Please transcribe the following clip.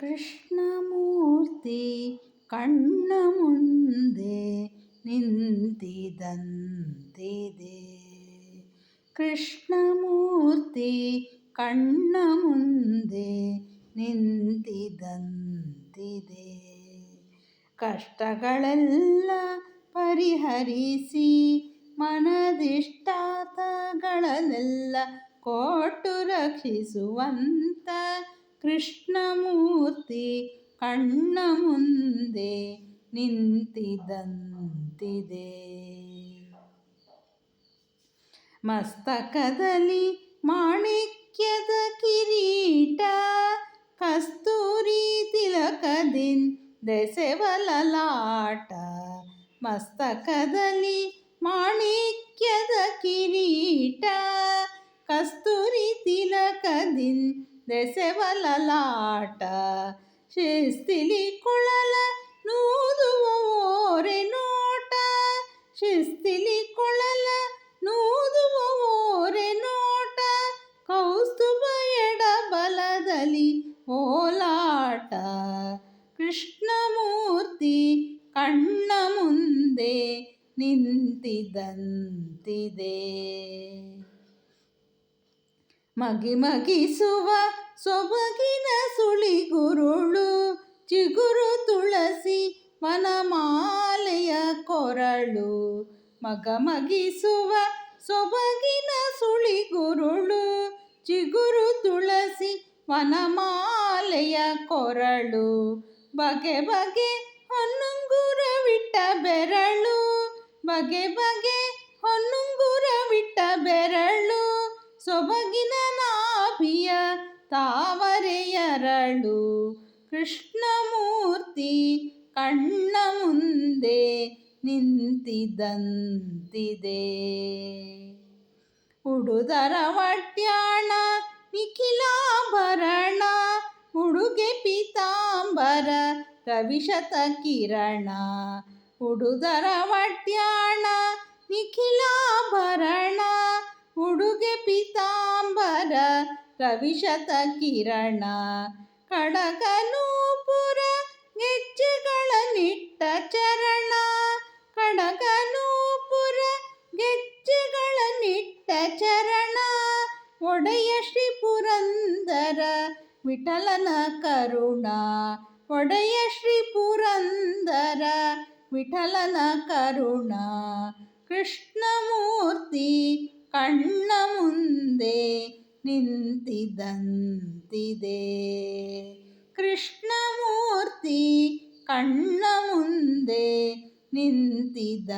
ಕೃಷ್ಣಮೂರ್ತಿ ಕಣ್ಣ ಮುಂದೆ ನಿಂತಿದಂತಿದೆ. ಕೃಷ್ಣಮೂರ್ತಿ ಕಣ್ಣ ಮುಂದೆ ನಿಂತಿದಂತಿದೆ. ಕಷ್ಟಗಳೆಲ್ಲ ಪರಿಹರಿಸಿ ಮನದಿಷ್ಟಾರ್ಥಗಳನ್ನೆಲ್ಲ ಕೊಟ್ಟು ರಕ್ಷಿಸುವಂತ ಕೃಷ್ಣಮೂರ್ತಿ ಕಣ್ಣ ಮುಂದೆ ನಿಂತಿದಂತಿದೆ. ಮಸ್ತಕದಲ್ಲಿ ಮಾಣಿಕ್ಯದ ಕಿರೀಟ, ಕಸ್ತೂರಿ ತಿಲಕದಿಂದೆಸೆವ ಲಲಾಟ. ಮಸ್ತಕದಲ್ಲಿ ಮಾಣಿಕ್ಯದ ಕಿರೀಟ, ಕಸ್ತೂರಿ ತಿಲಕದಿಂದೆಸೆವ ಲಲಾಟ. ಶಿಸ್ತಿಲಿ ಕೊಳಲ ನೂದುವ ಓರೆ ನೋಟ, ಶಿಸ್ತಿಲಿ ಕೊಳಲ ನೂದುವ ಓರೆ ನೋಟ. ಕೌಸ್ತುಭ ಎಡಬಲದಲ್ಲಿ ಓಲಾಟ. ಕೃಷ್ಣಮೂರ್ತಿ ಕಣ್ಣ ಮುಂದೆ ನಿಂತಿದಂತಿದೆ. ಮಗಿಮಗಿಸುವ ಸೊಬಗಿನ ಸುಳಿಗುರುಳು, ಚಿಗುರು ತುಳಸಿ ವನಮಾಲೆಯ ಕೊರಳು. ಮಗಮಗಿಸುವ ಸೊಬಗಿನ ಸುಳಿಗುರುಳು, ಚಿಗುರು ತುಳಸಿ ವನಮಾಲೆಯ ಕೊರಳು. ಬಗೆ ಬಗೆ ಹೊನ್ನುಂಗುರವಿಟ್ಟ ಬೆರಳು, ಬಗೆ ಬಗೆ ಹೊನ್ನುಂಗುರವಿಟ್ಟ ಬೆರಳು. ಸೊಬಗಿನ ನಾಭಿಯ ತಾವರೆಯರಳು. ಕೃಷ್ಣಮೂರ್ತಿ ಕಣ್ಣ ಮುಂದೆ ನಿಂತಿದಂತಿದೆ. ಉಡುದರ ವಡ್ಯಾಣ ನಿಖಿಲಾಭರಣ, ಉಡುಗೆ ಪೀತಾಂಬರ ರವಿಶತ ಕಿರಣ. ಉಡುದರ ವಡ್ಯಾಣ ನಿಖಿಲಾಭರಣ, ಉಡುಗೆ ಪೀತಾಂಬರ ರವಿಶತ ಕಿರಣ. ಕಡಗ ನೂಪುರ ಗೆಜ್ಜೆಗಳನ್ನಿಟ್ಟ ಚರಣ, ಕಡಗ ನೂಪುರ ಗೆಜ್ಜೆಗಳನ್ನಿಟ್ಟ ಚರಣ. ಒಡೆಯ ಶ್ರೀ ಪುರಂದರ ವಿಠಲನ ಕರುಣ, ಒಡೆಯ ಶ್ರೀ ಪುರಂದರ ವಿಠಲನ ಕರುಣ. ಕೃಷ್ಣಮೂರ್ತಿ ಕಣ್ಣ ಮುಂದೆ ನಿಂತಿದಂತಿದೆ. ಕೃಷ್ಣಮೂರ್ತಿ ಕಣ್ಣ ಮುಂದೆ ನಿಂತಿದಂತಿದೆ.